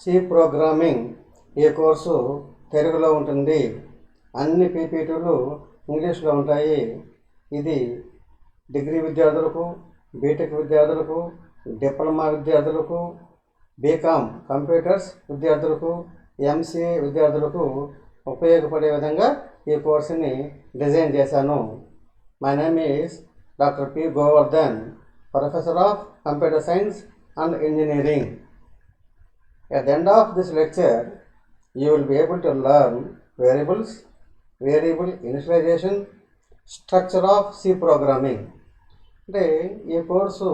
C programming ఈ course తెలుగులో ఉంటుంది. అన్ని పీపీటీలు ఇంగ్లీష్లో ఉంటాయి. ఇది డిగ్రీ విద్యార్థులకు, బీటెక్ విద్యార్థులకు, డిప్లొమా విద్యార్థులకు, బీకామ్ కంప్యూటర్స్ విద్యార్థులకు, ఎంసీఏ విద్యార్థులకు ఉపయోగపడే విధంగా ఈ కోర్సుని డిజైన్ చేశాను. My name is doctor P Govardhan, professor of computer science and engineering. At the end of this lecture, you will be able to learn variables, variable initialization, structure of C programming. అంటే ఈ course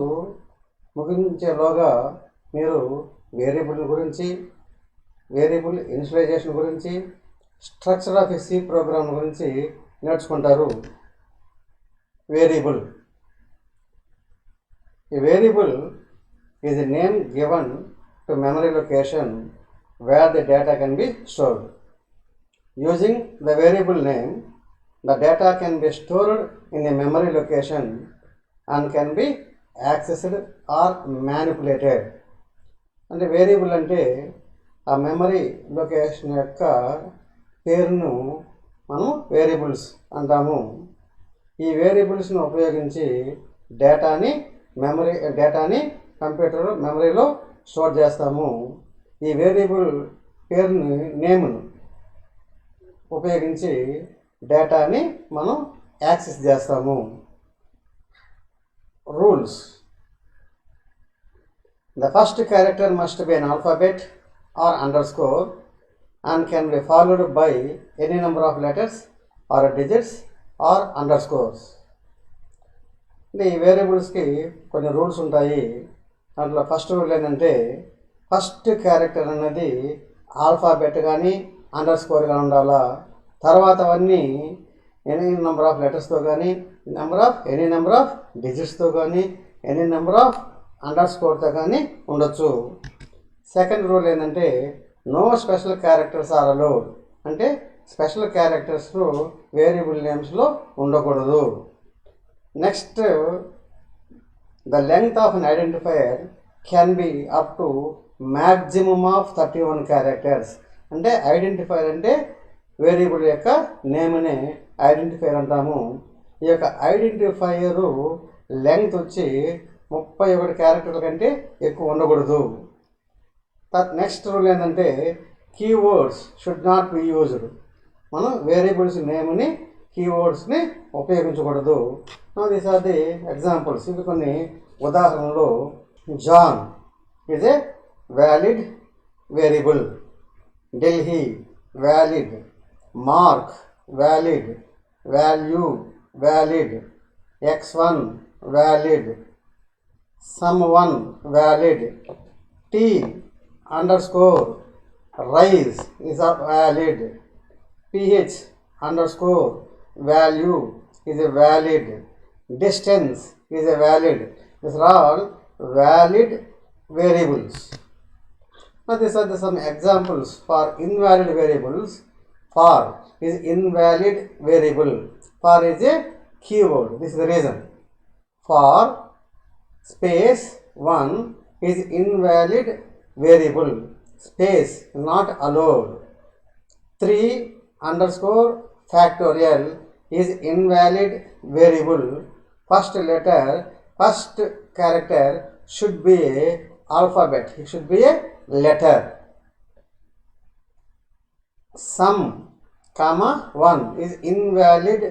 ముగించేలోగా మీరు variable గురించి, variable initialisation గురించి, structure of C program గురించి నేర్చుకుంటారు. Variable. A variable is a name given to memory location where the data can be stored. Using the variable name, the data can be stored in a memory location and can be accessed or manipulated. అంటే variable అంటే ఆ memory location యొక్క పేరును మనం variables అంటాము. ఈ వేరియబుల్స్ను ఉపయోగించి డేటాని కంప్యూటర్ మెమరీలో స్టోర్ చేస్తాము. ఈ వేరియబుల్ పేరుని నేమ్ను ఉపయోగించి డేటాని మనం యాక్సెస్ చేస్తాము. Rules. The first character must be an alphabet or underscore and can be followed by any number of letters or digits or underscores. అంటే ఈ వేరియబుల్స్కి కొన్ని రూల్స్ ఉంటాయి. దాంట్లో ఫస్ట్ రూల్ ఏంటంటే ఫస్ట్ క్యారెక్టర్ అనేది ఆల్ఫాబెట్ కానీ అండర్ స్కోర్ కానీ ఉండాలా. తర్వాత అవన్నీ ఎనీ నెంబర్ ఆఫ్ లెటర్స్తో కానీ, ఎనీ నెంబర్ ఆఫ్ డిజిట్స్తో కానీ, ఎనీ నెంబర్ ఆఫ్ అండర్ స్కోర్తో కానీ ఉండొచ్చు. సెకండ్ రూల్ ఏంటంటే no special characters are allowed. అంటే స్పెషల్ క్యారెక్టర్స్ వేరియబుల్ నేమ్స్లో ఉండకూడదు. Next, the length of an identifier can be up to maximum of 31 characters. అంటే ఐడెంటిఫైర్ అంటే వేరియబుల్ యొక్క నేమ్ని ఐడెంటిఫైర్ అంటాము. ఈ యొక్క ఐడెంటిఫైయరు లెంగ్త్ వచ్చి 31 క్యారెక్టర్ల కంటే ఎక్కువ ఉండకూడదు. నెక్స్ట్ రూల్ ఏంటంటే keywords should not be used. మనం వేరియబుల్స్ నేమ్ని కీవర్డ్స్ని ఉపయోగించకూడదు. These are the examples. ఇవి కొన్ని ఉదాహరణలు. John is a valid variable. Delhi valid. Mark valid. Value valid. x1 valid. someone valid. T underscore rise is valid. ph underscore value is a valid. Distance is a valid. These are all valid variables. Now these are some examples for invalid variables. For is invalid variable. For is a keyword. This is the reason. For space 1 is invalid variable. Space not allowed. 3 underscore factorial is invalid variable. First character should be a alphabet. It should be a letter. Sum, comma 1 is invalid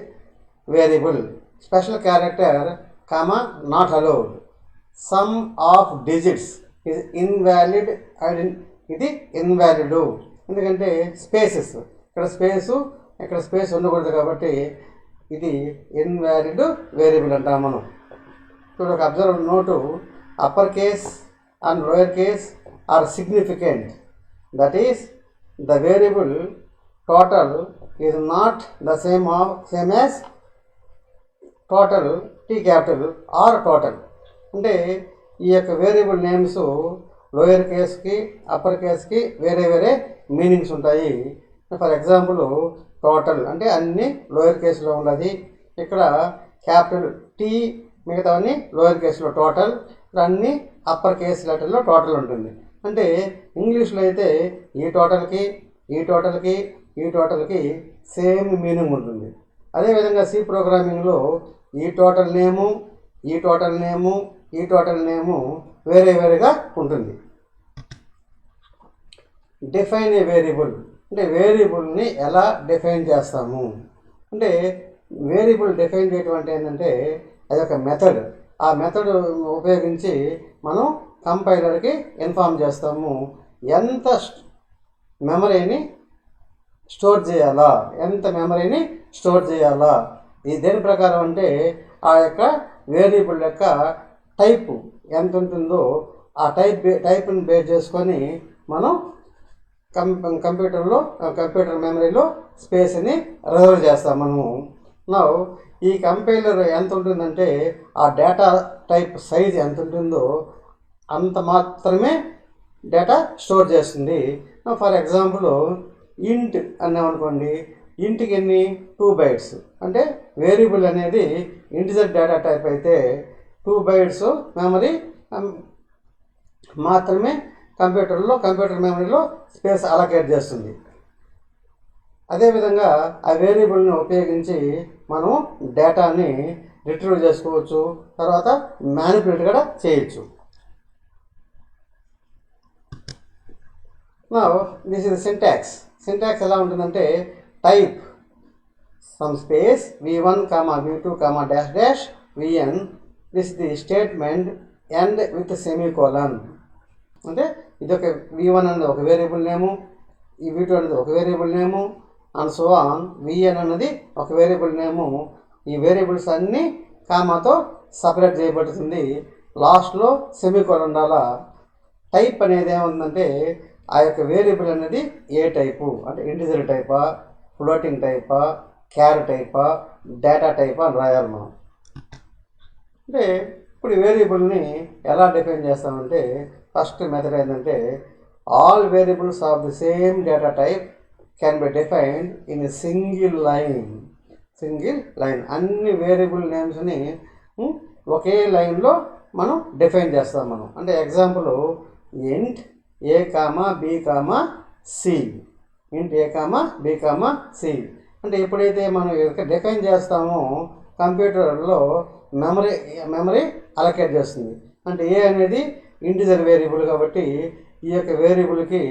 variable. Special character, comma not allowed. Sum of digits is invalid. ఇది invalid. ఎందుకంటే spaces ఇక్కడ space ఉండకూడదు కాబట్టి ఇది invalid variable అంటాం మనం. ఇప్పుడు ఒక observe note. Upper case and lower case are significant. That is the variable total is not the same as total T capital or total. అంటే ఈ యొక్క వేరియబుల్ నేమ్స్ లోయర్ కేస్కి అప్పర్ కేస్కి వేరే వేరే మీనింగ్స్ ఉంటాయి. ఫర్ ఎగ్జాంపుల్ టోటల్ అంటే అన్నీ లోయర్ కేసులో ఉన్నది. ఇక్కడ క్యాపిటల్ టీ మిగతావన్నీ లోయర్ కేసులో టోటల్, అన్నీ అప్పర్ కేస్ లెటర్లో టోటల్ ఉంటుంది. అంటే ఇంగ్లీష్లో అయితే ఈ టోటల్కి ఈ టోటల్కి ఈ టోటల్కి సేమ్ మీనింగ్ ఉంటుంది. అదేవిధంగా సి ప్రోగ్రామింగ్లో ఈ టోటల్ నేము ఈ టోటల్ నేము ఈ టోటల్ నేము వేరే వేరేగా ఉంటుంది. డిఫైన్ ఏ వేరియబుల్ అంటే వేరియబుల్ని ఎలా డిఫైన్ చేస్తాము అంటే వేరియబుల్ డిఫైన్ చేయడం అంటే ఏంటంటే అదొక మెథడ్. ఆ మెథడ్ ఉపయోగించి మనం కంపైలర్కి ఇన్ఫామ్ చేస్తాము ఎంత మెమరీని స్టోర్ చేయాలా, ఎంత మెమరీని స్టోర్ చేయాలా. ఇది దేని ప్రకారం అంటే ఆ యొక్క వేరియబుల్ యొక్క టైపు ఎంత ఉంటుందో ఆ టైప్ని బేస్ చేసుకొని మనం కంప్యూటర్ మెమరీలో స్పేస్ని రిజర్వ్ చేస్తాం మనము. నౌ ఈ కంపైలర్ ఎంత ఉంటుందంటే ఆ డేటా టైప్ సైజ్ ఎంత ఉంటుందో అంత మాత్రమే డేటా స్టోర్ చేస్తుంది. ఫర్ ఎగ్జాంపుల్ ఇంట్ అన్నామనుకోండి, ఇంట్కి ఎన్ని 2 bytes అంటే వేరియబుల్ అనేది ఇంటిజర్ డేటా టైప్ అయితే 2 bytes మెమరీ మాత్రమే కంప్యూటర్ మెమరీలో స్పేస్ అలొకేట్ చేస్తుంది. అదేవిధంగా ఆ వేరియబుల్ని ఉపయోగించి మనం డేటాని రిట్రీవ్ చేసుకోవచ్చు, తర్వాత మ్యానిపులేట్ కూడా చేయొచ్చు. Now this is syntax. Syntax ఎలా ఉంటుందంటే type some space v1, v2, vn this the statement end with semicolon. అంటే ఇది ఒక v1 అనేది ఒక వేరియబుల్ నేము, ఈ v2 అనేది ఒక variable name and so on. vn అన్నది ఒక వేరియబుల్ నేము. ఈ వేరియబుల్స్ అన్నీ కామాతో సపరేట్ చేయబడుతుంది. లాస్ట్లో సెమీకోలన్ ఉండాలా. టైప్ అనేది ఏముందంటే ఆ యొక్క వేరియబుల్ అనేది ఏ టైపు అంటే ఇంటిజర్ టైపా, ఫ్లోటింగ్ టైపా, క్యార్ టైపా, డేటా టైపా అని రాయాలి మనం. అంటే ఇప్పుడు ఈ వేరియబుల్ని ఎలా డిఫైన్ చేస్తామంటే ఫస్ట్ మెథడ్ ఏంటంటే all variables of the same data type can be defined in single line. అన్ని వేరియబుల్ నేమ్స్ని ఒకే లైన్లో మనం డిఫైన్ చేస్తాం మనం. అంటే ఎగ్జాంపుల్ ఇంట్ a, b, c. ఇంట్ a, b, c. అంటే ఎప్పుడైతే మనం డిఫైన్ చేస్తామో కంప్యూటర్లో మెమరీ అలొకేట్ చేస్తుంది. అంటే ఏ అనేది ఇంటిజర్ వేరియబుల్ కాబట్టి ఈ యొక్క వేరియబుల్కి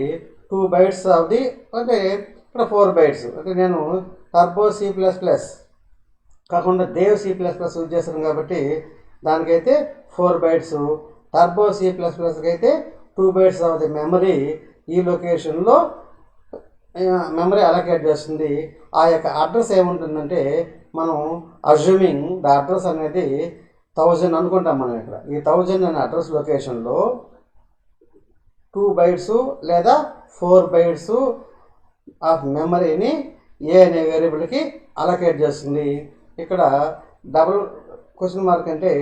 2 bytes ఆఫ్ ది అంటే ఇక్కడ 4 bytes. అంటే నేను టర్బో C++ కాకుండా దేవ్ C++ యూజ్ చేస్తాను కాబట్టి దానికైతే 4 bytes, టర్బో C++కి అయితే 2 bytes ఆఫ్ ది మెమరీ ఈ లొకేషన్లో మెమరీ అలొకేట్ చేస్తుంది. ఆ యొక్క అడ్రస్ ఏముంటుందంటే మనం అజ్యూమింగ్ ద అడ్రస్ అనేది 1000 అనుకుంటాం మనం. ఇక్కడ ఈ 1000 అనే అడ్రస్ లొకేషన్లో 2 bytes లేదా 4 bytes ఆఫ్ మెమరీని ఏ అనే వేరియబుల్కి అలొకేట్ చేస్తుంది. ఇక్కడ డబుల్ క్వశ్చన్ మార్క్ అంటే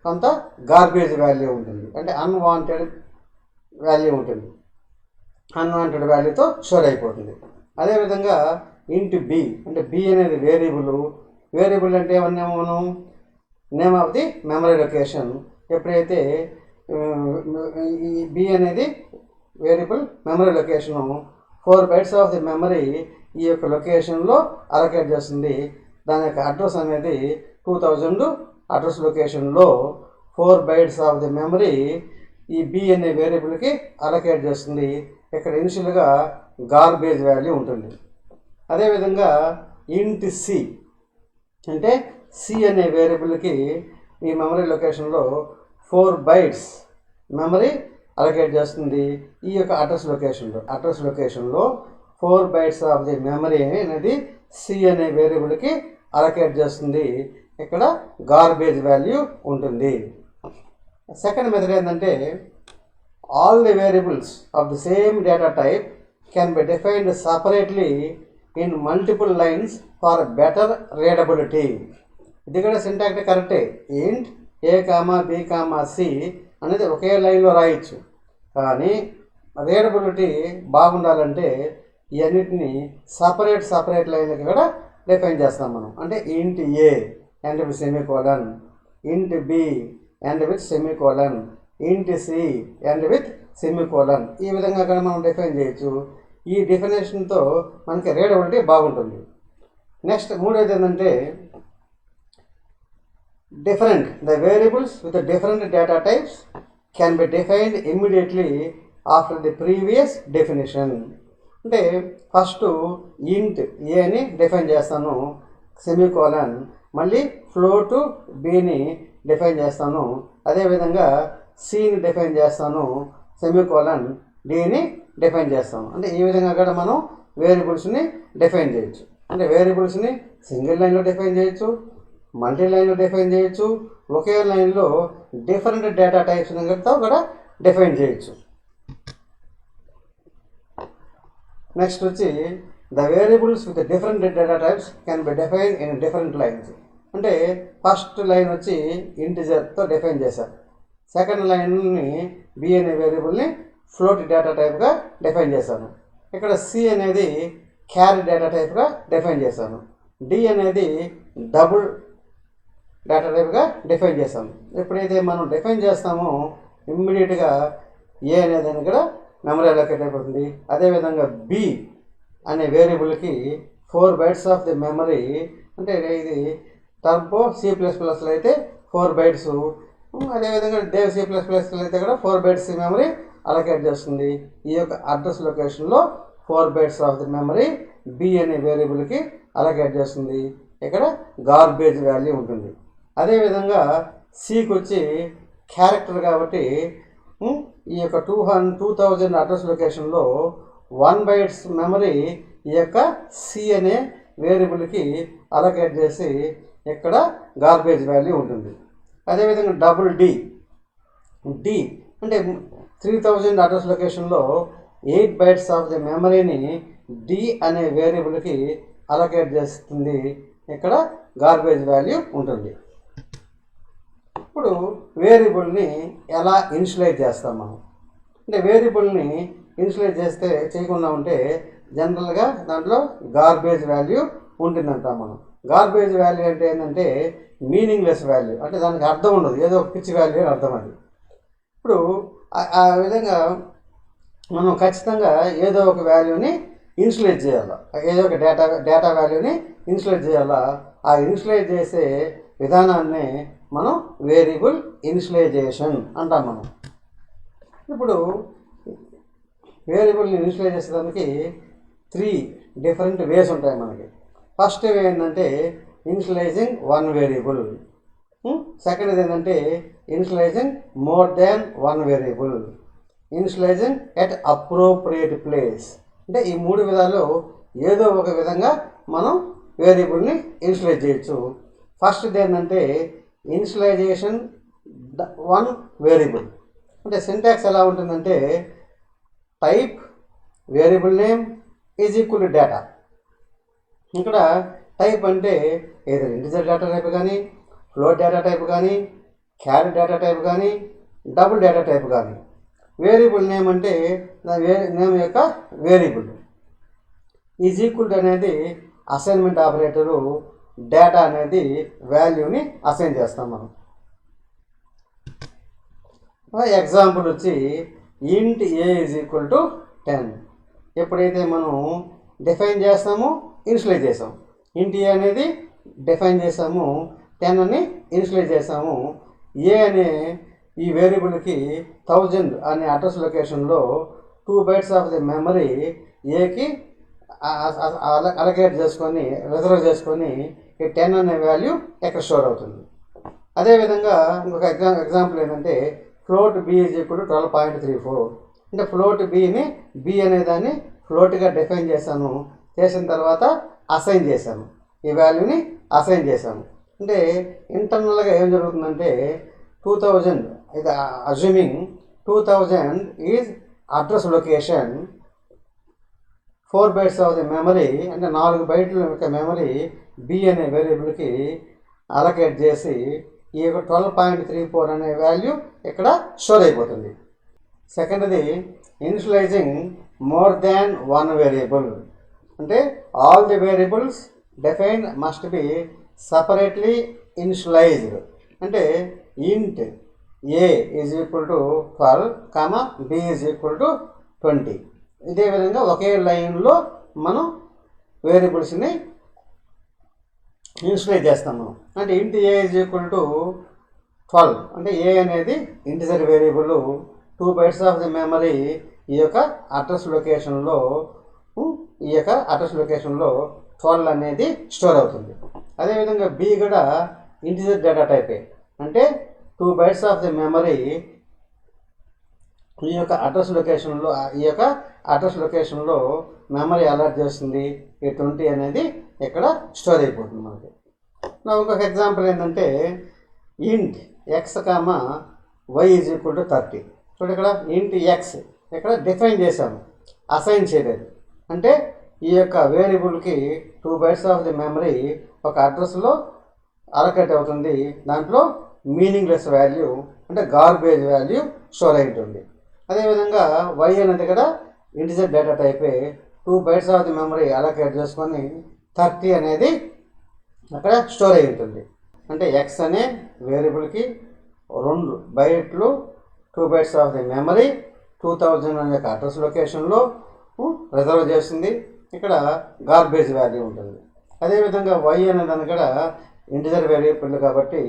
కొంత గార్బేజ్ వాల్యూ ఉంటుంది, అంటే అన్వాంటెడ్ వాల్యూ ఉంటుంది. అన్వాంటెడ్ వాల్యూతో స్టోర్ అయిపోతుంది. అదేవిధంగా ఇంట్ బి అంటే బి అనేది వేరియబుల్ అంటే ఏమన్నాము మనం name of the memory location. ఎప్పుడైతే ఈ బి అనేది variable memory location 4 bytes of the memory ఈ యొక్క లొకేషన్లో అలొకేట్ చేస్తుంది. దాని యొక్క అడ్రస్ అనేది 2000 అడ్రస్ లొకేషన్లో 4 bytes ఆఫ్ ది మెమరీ ఈ బి అనే వేరియబుల్కి అలొకేట్ చేస్తుంది. ఇక్కడ ఇనిషియల్గా గార్బేజ్ వాల్యూ ఉంటుంది. అదేవిధంగా ఇంట్ సి అంటే సి అనే వేరియబుల్కి ఈ మెమరీ లొకేషన్లో 4 bytes మెమరీ అలొకేట్ చేస్తుంది. ఈ యొక్క అడ్రస్ లొకేషన్లో 4 bytes ఆఫ్ ది మెమరీ అనేది సి అనే వేరియబుల్కి అలొకేట్ చేస్తుంది. ఇక్కడ గార్బేజ్ వాల్యూ ఉంటుంది. సెకండ్ మెథడ్ ఏంటంటే all the variables of the same data type can be defined separately in multiple lines for better readability. ఇది కూడా సింటాక్స్ కరెక్టే. ఇంట్ a, b, c అనేది ఒకే లైన్లో రాయొచ్చు, కానీ రీడబిలిటీ బాగుండాలంటే ఇవన్నిటిని సపరేట్ లైన్లకి కూడా డిఫైన్ చేస్తాం మనం. అంటే int A and with semicolon, ఇంట్ బి అండ్ విత్ సెమీకోలన్, ఇంట్ సి అండ్ విత్ సెమీకోలన్. ఈ విధంగా కూడా మనం డిఫైన్ చేయొచ్చు. ఈ డెఫినేషన్తో మనకి రీడబిలిటీ బాగుంటుంది. నెక్స్ట్ మూడోది ఏంటంటే different the variables with different data types can be defined immediately after the previous definition. అంటే ఫస్ట్ ఇంట్ ఏ అని డిఫైన్ చేస్తాను, సెమీకోలన్, మళ్ళీ ఫ్లోట్ బిని డిఫైన్ చేస్తాను, అదేవిధంగా సిని డిఫైన్ చేస్తాను, సెమీకోలన్ డిని డిఫైన్ చేస్తాను. అంటే ఈ విధంగా కూడా మనం వేరియబుల్స్ని డిఫైన్ చేయొచ్చు. అంటే వేరియబుల్స్ని సింగిల్ లైన్లో డిఫైన్ చేయొచ్చు, మల్టీ లైన్లో డిఫైన్ చేయొచ్చు, ఒకే లైన్లో డిఫరెంట్ డేటా టైప్స్ని కూడా డిఫైన్ చేయొచ్చు. నెక్స్ట్ వచ్చి the variables with different data types can be define in different lines. అంటే ఫస్ట్ లైన్ వచ్చి ఇంటిజర్తో డిఫైన్ చేశారు, సెకండ్ లైన్ని బి అనే వేరియబుల్ని ఫ్లోట్ డేటా టైప్గా డిఫైన్ చేశాను, ఇక్కడ సి అనేది క్యారీ డేటా టైప్గా డిఫైన్ చేశాను, డి అనేది డబుల్ డేటా టైప్గా డిఫైన్ చేస్తాము. ఎప్పుడైతే మనం డిఫైన్ చేస్తామో ఇమ్మీడియట్గా ఏ అనేది కూడా మెమరీ అలొకేట్ అయిపోతుంది. అదేవిధంగా బి అనే వేరియబుల్కి 4 bytes ఆఫ్ ది మెమరీ, అంటే ఇది టర్బో C++లో అయితే 4 bytes, అదేవిధంగా డేవ్ C++లో అయితే కూడా 4 bytes మెమరీ అలొకేట్ చేస్తుంది. ఈ యొక్క అడ్రస్ లొకేషన్లో 4 bytes of the memory B అనే వేరియబుల్కి అలొకేట్ చేస్తుంది. ఇక్కడ గార్బేజ్ వాల్యూ ఉంటుంది. అదేవిధంగా సికి వచ్చి క్యారెక్టర్ కాబట్టి ఈ యొక్క 2000 అడ్రస్ లొకేషన్లో 1 bytes మెమరీ ఈ యొక్క సి అనే వేరియబుల్కి అలొకేట్ చేసి ఇక్కడ గార్బేజ్ వాల్యూ ఉంటుంది. అదేవిధంగా డబుల్ డి అంటే 3000 అడ్రస్ లొకేషన్లో 8 bytes ఆఫ్ ది మెమరీని డి అనే వేరియబుల్కి అలొకేట్ చేస్తుంది, ఇక్కడ గార్బేజ్ వాల్యూ ఉంటుంది. ఇప్పుడు వేరియబుల్ని ఎలా ఇనిషియలైజ్ చేస్తాం మనం? అంటే వేరియబుల్ని ఇనిషియలైజ్ చేయకుండా ఉంటే జనరల్గా దాంట్లో గార్బేజ్ వాల్యూ ఉంటుందంటాం మనం. గార్బేజ్ వాల్యూ అంటే ఏంటంటే మీనింగ్లెస్ వాల్యూ, అంటే దానికి అర్థం ఉండదు, ఏదో ఒక పిచ్చి వాల్యూ అని అర్థం. అది ఇప్పుడు ఆ విధంగా మనం ఖచ్చితంగా ఏదో ఒక వాల్యూని ఇనిషియలైజ్ చేయాలి, ఏదో ఒక డేటా వాల్యూని ఇనిషియలైజ్ చేయాలా. ఆ ఇనిషియలైజ్ చేసే విధానాన్ని మనం వేరియబుల్ ఇనిషియలైజేషన్ అంటాం మనం. ఇప్పుడు వేరియబుల్ని ఇనిషియలైజ్ చేసేదానికి 3 డిఫరెంట్ వేస్ ఉంటాయి మనకి. ఫస్ట్ వే ఏంటంటే ఇనిషియలైజింగ్ 1 వేరియబుల్, సెకండ్ ఏంటంటే initialising more than 1 variable, initialising at appropriate place. అంటే ఈ 3 విధాలు ఏదో ఒక విధంగా మనం వేరియబుల్ని ఇనిషియలైజ్ చేయొచ్చు. ఫస్ట్ ఏంటంటే ఇనిషియలైజేషన్ 1 వేరియబుల్. అంటే సింటాక్స్ ఎలా ఉంటుందంటే type variable name is equal to data. ఇక్కడ టైప్ అంటే ఏదో ఇంటిజర్ డేటా టైప్ కానీ, ఫ్లోట్ డేటా టైప్ కానీ, క్యారీ డేటా టైప్ కానీ, డబుల్ డేటా టైప్ కానీ. వేరియబుల్ నేమ్ అంటే నేమ్ యొక్క వేరియబుల్. ఈజ్ ఈక్వల్ టు అనేది అసైన్మెంట్ ఆపరేటరు, డేటా అనేది వాల్యూని అసైన్ చేస్తాం మనం. ఎగ్జాంపుల్ వచ్చి ఇంట్ ఏ ఈజ్ ఈక్వల్ టు 10. ఎప్పుడైతే మనం డిఫైన్ చేస్తామో ఇనిషియలైజ్ చేసాము, ఇంట్ ఏ అనేది డిఫైన్ చేసాము, 10 అని ఇనిషియలైజ్ చేసాము. ఏ అనే ఈ వేరియబుల్కి 1000 అనే అడ్రస్ లొకేషన్లో 2 bytes ఆఫ్ ది మెమరీ ఏకి అలొకేట్ చేసుకొని రిజర్వ్ చేసుకొని ఈ 10 అనే వాల్యూ ఎక్కడ స్టోర్ అవుతుంది. అదేవిధంగా ఇంకొక ఎగ్జాంపుల్ ఏంటంటే float B is equal to 12.34. అంటే ఫ్లోట్ బిని బి అనే దాన్ని ఫ్లోట్గా డిఫైన్ చేసిన తర్వాత అసైన్ చేశాను, ఈ వాల్యూని అసైన్ చేశాను. అంటే ఇంటర్నల్గా ఏం జరుగుతుందంటే 2000, ఇది assuming 2000 is address location, 4 bytes of the memory, అంటే 4 bytes యొక్క మెమరీ బి అనే వేరియబుల్కి అలొకేట్ చేసి ఈ 12.34 అనే వాల్యూ ఇక్కడ స్టోర్ అయిపోతుంది. సెకండ్ది ఇనిషియలైజింగ్ మోర్ దాన్ 1 వేరియబుల్. అంటే all the variables defined must be separately initialized. అంటే int a is equal to 12 comma b is equal to 20. ఇదే విధంగా ఒకే లైన్లో మనం వేరియబుల్స్ని ఇన్స్టైల్ చేస్తాం మనం. అంటే ఇంటి ఏ ఈజ్ ఈక్వల్ టు 12 అంటే ఏ అనేది integer variable 2 bytes of the memory ఈ యొక్క అడ్రస్ లొకేషన్లో 12 అనేది స్టోర్ అవుతుంది. అదేవిధంగా బి కూడా ఇంటిజర్ డేటా టైపే, అంటే 2 బైట్స్ ఆఫ్ ది మెమరీ ఈ యొక్క అడ్రస్ లొకేషన్లో మెమరీ అలాట్ చేస్తుంది. ఈ 20 అనేది ఇక్కడ స్టోర్ అయిపోతుంది మనకి. ఇంకొక ఎగ్జాంపుల్ ఏంటంటే int X comma Y is equal to 30. చూడండి, ఇక్కడ ఇంట్ ఎక్స్ ఇక్కడ డిఫైన్ చేశాము, అసైన్ చేయలేదు. అంటే ఈ యొక్క వేరియబుల్కి 2 బైట్స్ ఆఫ్ ది మెమరీ ఒక అడ్రస్లో అలొకేట్ అవుతుంది. దాంట్లో మీనింగ్లెస్ వాల్యూ అంటే గార్బేజ్ వాల్యూ స్టోర్ అయి ఉంటుంది. అదేవిధంగా వై అనేది కూడా ఇంటిజర్ డేటా టైపే, 2 bytes of the memory allocate చేసుకొని 30 అనేది అక్కడ స్టోర్ అయి ఉంటుంది. అంటే ఎక్స్ అనే వేరియబుల్కి 2 బైట్లు 2 బైట్స్ ఆఫ్ ది మెమరీ 2000 అనే అడ్రస్ లొకేషన్లో రిజర్వ్ చేస్తుంది. ఇక్కడ గార్బేజ్ వాల్యూ ఉంటుంది. అదేవిధంగా వై అనే దాని కూడా ఇంటిజర్ వేరియబుల్ కాబట్టి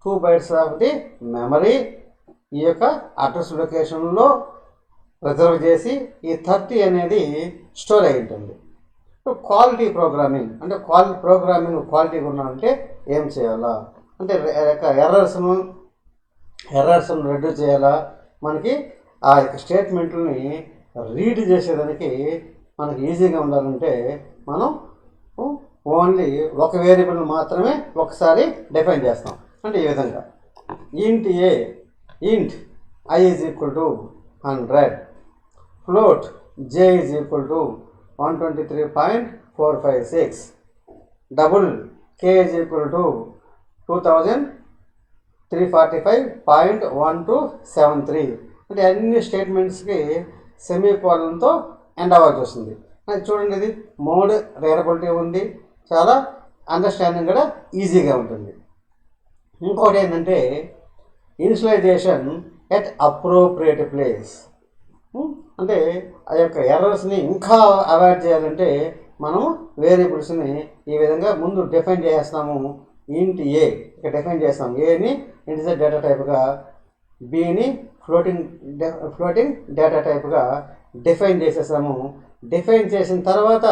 2 బైట్స్ ఆఫ్ ది మెమరీ ఈ యొక్క అడ్రస్ లొకేషన్లో రిజర్వ్ చేసి ఈ 30 అనేది స్టోర్ అయి ఉంటుంది. క్వాలిటీ ప్రోగ్రామింగ్ అంటే క్వాలిటీగా ఉన్నామంటే ఏం చేయాలా అంటే ఎర్రర్స్ను రెడ్యూస్ చేయాలా. మనకి ఆ యొక్క స్టేట్మెంట్లని రీడ్ చేసేదానికి మనకి ఈజీగా ఉండాలంటే మనం ఓన్లీ ఒక వేరియబుల్ మాత్రమే ఒకసారి డిఫైన్ చేస్తాం. అంటే ఈ విధంగా ఇంట్ I is equal to 100, float J is equal to 123.456, double K is equal to 2345.1273. అంటే అన్ని స్టేట్మెంట్స్కి సెమీకోలన్తో ఎండ్ అవ్వాల్సి వస్తుంది. అది చూడండి, ఇది మోడ్ రీడబిలిటీ ఉంది, చాలా అండర్స్టాండింగ్ కూడా ఈజీగా ఉంటుంది. ఇంకోటి ఏంటంటే ఇనిషియలైజేషన్ ఎట్ అప్రోప్రియేట్ ప్లేస్. అంటే ఆ యొక్క ఎర్రర్స్ని ఇంకా అవాయిడ్ చేయాలంటే మనము వేరియబుల్స్ని ఈ విధంగా ముందు డిఫైన్ చేస్తాము. ఇంట్ ఏ ఇక్కడ డిఫైన్ చేస్తాం, ఏని ఇంటిజర్ డేటా టైప్గా, బిని ఫ్లోటింగ్ డేటా టైప్గా డిఫైన్ చేసేసాము. డిఫైన్ చేసిన తర్వాత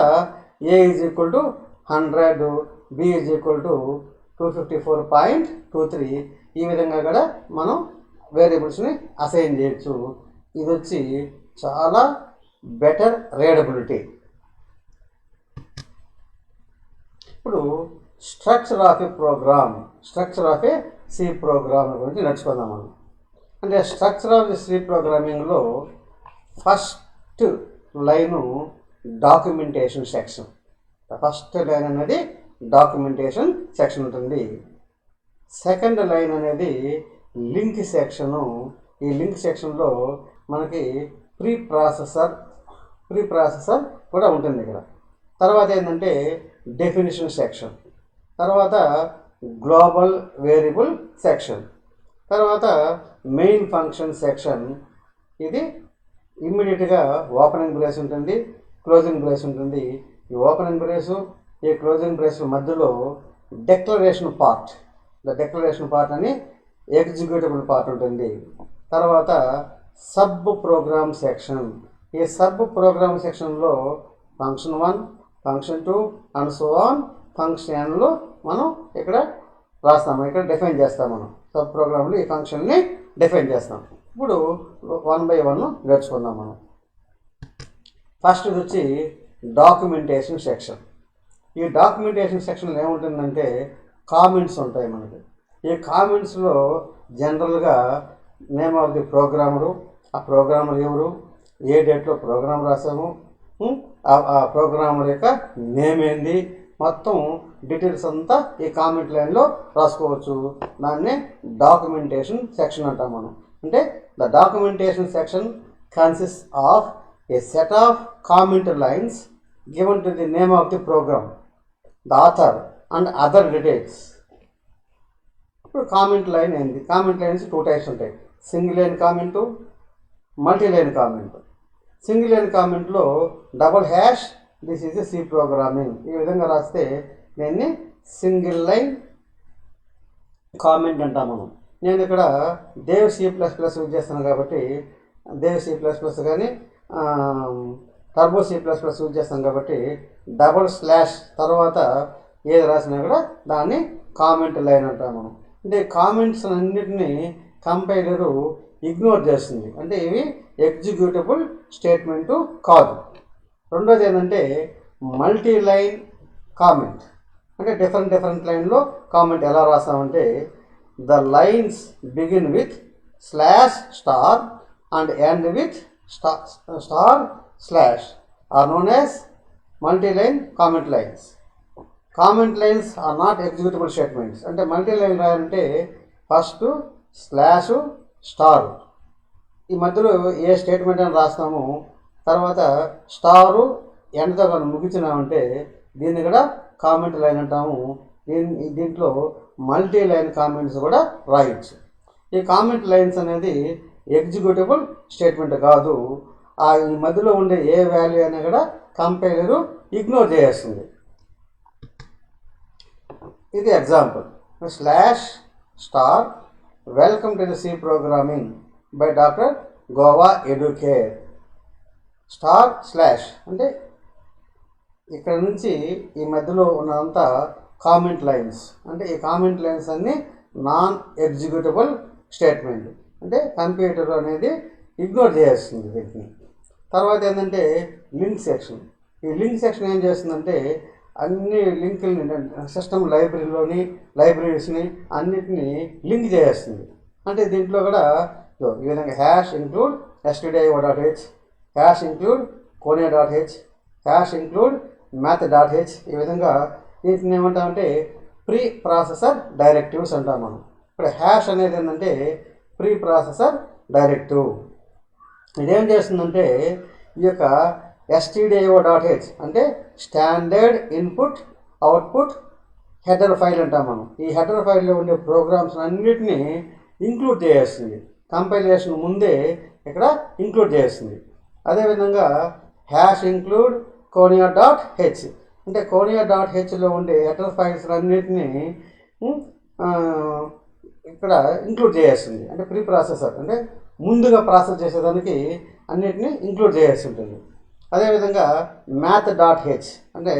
a is equal to 100, b is equal to 254.23 ఈ విధంగా కూడా మనం వేరియబుల్స్ని అసైన్ చేయొచ్చు. ఇది వచ్చి చాలా బెటర్ రీడబిలిటీ. ఇప్పుడు structure of a C program గురించి నేర్చుకుందాం మనం. అంటే స్ట్రక్చర్ ఆఫ్ ది సి ప్రోగ్రామింగ్లో first line documentation section. First line అనేది డాక్యుమెంటేషన్ సెక్షన్ ఉంటుంది. సెకండ్ లైన్ అనేది లింక్ సెక్షను. ఈ లింక్ సెక్షన్లో మనకి ప్రీ ప్రాసెసర్ కూడా ఉంటుంది ఇక్కడ. తర్వాత ఏంటంటే డెఫినిషన్ సెక్షన్, తర్వాత గ్లోబల్ వేరియబుల్ సెక్షన్, తర్వాత మెయిన్ ఫంక్షన్ సెక్షన్. ఇది ఇమ్మీడియట్గా ఓపెనింగ్ బ్రేస్ ఉంటుంది, క్లోజింగ్ బ్రేస్ ఉంటుంది. ఈ ఓపెనింగ్ బ్రేసు ఈ క్లోజింగ్ బ్రేస్ మధ్యలో డెక్లరేషన్ పార్ట్ అని ఎగ్జిక్యూటబుల్ పార్ట్ ఉంటుంది. తర్వాత సబ్ ప్రోగ్రామ్ సెక్షన్. ఈ సబ్ ప్రోగ్రామ్ సెక్షన్లో function 1, function 2 and so on ఫంక్షన్లో మనం ఇక్కడ రాస్తాము, ఇక్కడ డిఫైన్ చేస్తాం. మనం సబ్ ప్రోగ్రామ్లో ఈ ఫంక్షన్ని డిఫైన్ చేస్తాం. ఇప్పుడు 1 by 1 నేర్చుకుందాం మనం. ఫస్ట్ ఇది వచ్చి డాక్యుమెంటేషన్ సెక్షన్. ఈ డాక్యుమెంటేషన్ సెక్షన్లో ఏముంటుందంటే కామెంట్స్ ఉంటాయి మనకి. ఈ కామెంట్స్లో జనరల్గా నేమ్ ఆఫ్ ది ప్రోగ్రామరు, ఆ ప్రోగ్రామర్ ఎవరు, ఏ డేట్లో ప్రోగ్రామ్ రాసాము, ఆ ప్రోగ్రామర్ యొక్క నేమ్ ఏంది, మొత్తం డీటెయిల్స్ అంతా ఈ కామెంట్ లైన్లో రాసుకోవచ్చు. దాన్నే డాక్యుమెంటేషన్ సెక్షన్ అంటాం మనం. అంటే the documentation section consist of a set of comment lines given to the name of the program, the author and other details. ఇప్పుడు కామెంట్ లైన్ ఏంది? కామెంట్ లైన్స్ 2 టైప్స్ ఉంటాయి, single line comment, multi line comment. Single line కామెంట్లో double hash this is C programming ఈ విధంగా రాస్తే దీన్ని single line comment అంటాం మనం. నేను ఇక్కడ దేవ్ C++ యూజ్ చేస్తాను కాబట్టి దేవ్ C++ కానీ టర్బో C++ యూజ్ చేస్తాం కాబట్టి డబుల్ స్లాష్ తర్వాత ఏది రాసినా కూడా దాన్ని కామెంట్ లైన్ అంటాం మనం. అంటే కామెంట్స్ అన్నిటినీ కంపైలరు ఇగ్నోర్ చేస్తుంది, అంటే ఇవి ఎగ్జిక్యూటబుల్ స్టేట్మెంటు కాదు. రెండోది ఏంటంటే మల్టీ లైన్ కామెంట్. అంటే డిఫరెంట్ లైన్లో కామెంట్ ఎలా రాస్తామంటే the lines begin with slash star and end with star slash are known as multi line comment lines. Comment lines are not executable statements. అంటే multi line రాయాలంటే first slash star ఈ మధ్యలో ఏ statement అని రాస్తామో తర్వాత star ఎండ్తో కానీ ముగించినామంటే దీన్ని కూడా కామెంట్ లైన్ అంటాము. దీంట్లో మల్టీ లైన్ కామెంట్స్ కూడా రాయొచ్చు. ఈ కామెంట్ లైన్స్ అనేది ఎగ్జిక్యూటబుల్ స్టేట్మెంట్ కాదు. ఈ మధ్యలో ఉండే ఏ వాల్యూ అయినా కూడా కంపైలరు ఇగ్నోర్ చేస్తుంది. ఇది example, slash star welcome to the C programming by doctor Goa Educare star slash. అంటే ఇక్కడ నుంచి ఈ మధ్యలో ఉన్నదంతా కామెంట్ లైన్స్. అంటే ఈ కామెంట్ లైన్స్ అన్నీ నాన్ ఎగ్జిక్యూటబుల్ స్టేట్మెంట్, అంటే కంప్యూటర్ అనేది ఇగ్నోర్ చేస్తుంది వీటిని. తర్వాత ఏంటంటే లింక్ సెక్షన్. ఈ లింక్ సెక్షన్ ఏం చేస్తుందంటే అన్ని లింకుల్ని సిస్టమ్ లైబ్రరీస్ని అన్నిటినీ లింక్ చేస్తుంది. అంటే దీంట్లో కూడా ఈ విధంగా hash include stdio.h, hash include konia.h, hash include math.h. ఈ విధంగా వీటిని ఏమంటామంటే ప్రీ ప్రాసెసర్ డైరెక్టివ్స్ అంటాం మనం. ఇప్పుడు హ్యాష్ అనేది ఏంటంటే ప్రీ ప్రాసెసర్ డైరెక్టివ్. ఇదేం చేస్తుందంటే ఈ యొక్క stdio.h అంటే standard input output header file అంటాం మనం. ఈ హెడర్ ఫైల్లో ఉండే ప్రోగ్రామ్స్ అన్నిటినీ ఇంక్లూడ్ చేస్తుంది, కంపైలేషన్ ముందే ఇక్కడ ఇంక్లూడ్ చేస్తుంది. అదేవిధంగా హ్యాష్ ఇంక్లూడ్ konia.h అంటే konia.hలో ఉండే హెడర్ ఫైల్స్ అన్నిటినీ ఇక్కడ ఇంక్లూడ్ చేస్తుంది. అంటే ప్రీ ప్రాసెసర్ అంటే ముందుగా ప్రాసెస్ చేసేదానికి అన్నిటినీ ఇంక్లూడ్ చేయాల్సి ఉంటుంది. అదేవిధంగా math.h అంటే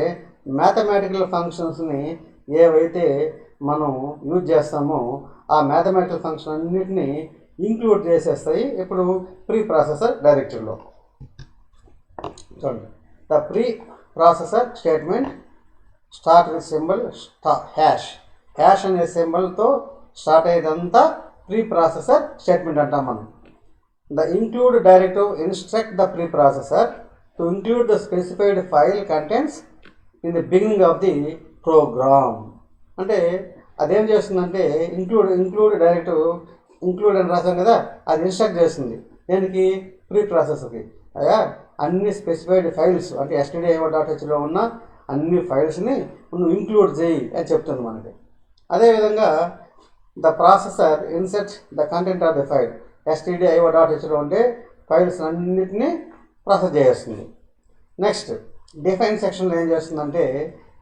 మ్యాథమెటికల్ ఫంక్షన్స్ని ఏవైతే మనం యూజ్ చేస్తామో ఆ మ్యాథమెటికల్ ఫంక్షన్ అన్నిటినీ ఇంక్లూడ్ చేసేస్తాయి ఇప్పుడు ప్రీ ప్రాసెసర్ డైరెక్టరీలో. చూడండి, the preprocessor statement start with symbol hash. Hash అనే సింబల్తో స్టార్ట్ అయ్యేదంతా ప్రీ ప్రాసెసర్ స్టేట్మెంట్ అంటాం మనం. The include directive instruct the preprocessor to include the specified file contents in the beginning of the program. అంటే అదేం చేస్తుందంటే include directive include అని రాసాం కదా, అది ఇన్స్ట్రక్ట్ చేస్తుంది దేనికి? ప్రీ ప్రాసెసర్కి. అయ్యా అన్ని స్పెసిఫైడ్ ఫైల్స్ అంటే stdio.hలో ఉన్న అన్ని ఫైల్స్ని నువ్వు ఇంక్లూడ్ చేయి అని చెప్తుంది మనకి. అదేవిధంగా the processor insert the content of the file stdio.hలో ఉండే ఫైల్స్ అన్నిటినీ ప్రాసెస్ చేస్తుంది. నెక్స్ట్ డిఫైన్ సెక్షన్లో ఏం చేస్తుందంటే